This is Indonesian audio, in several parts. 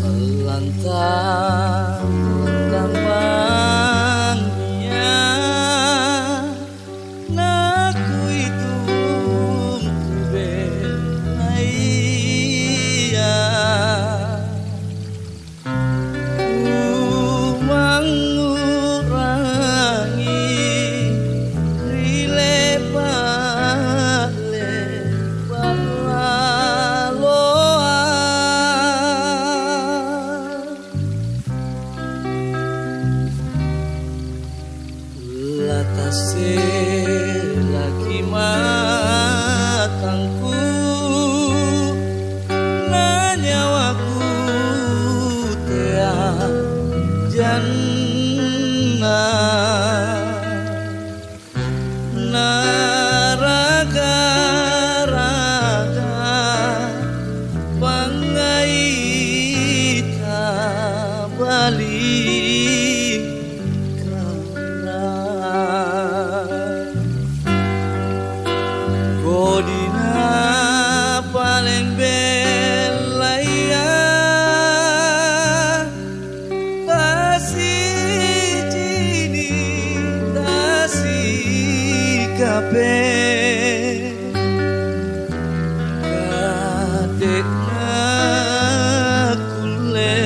selantang lambangnya naku itu kubelaya ku mengurangi latase lagi matangku nanyawaku tea janna naraga-raga pangaita balik Kodina paling belaya kasih cini kasih kape kadekna kule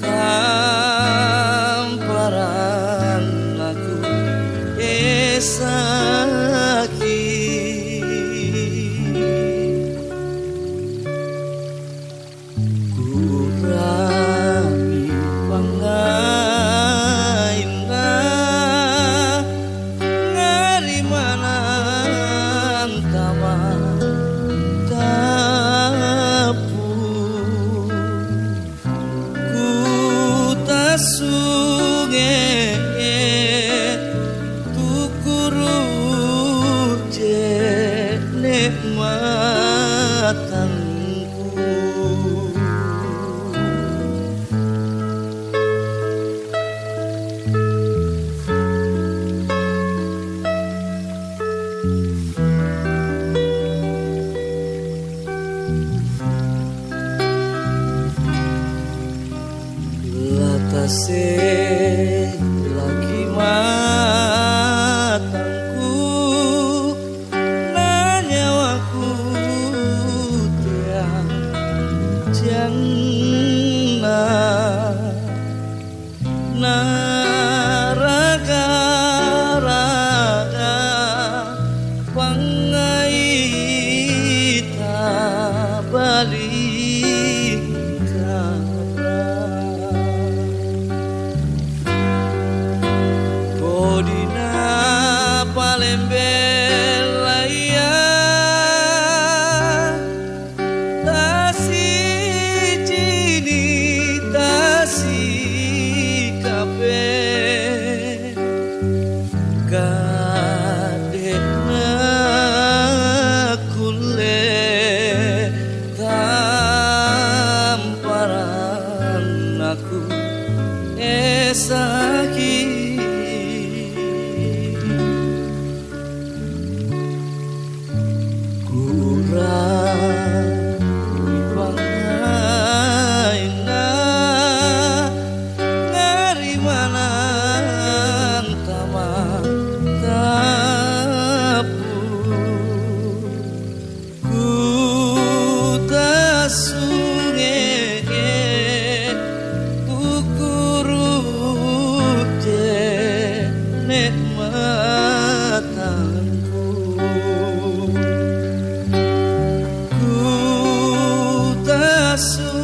tamparan aku esaki kurami pangaina ngari mana antama tapu ku tasunge nikmatanku latase lagi matangku nanyawaku tea janna naraga-raga pangaita balik Kodina paling belaya tasih cini tasih kape kadekna kule tamparan aku esaki kurang pangaina ngari mana antama tapu ku tasunge tukurut je nikmatanku so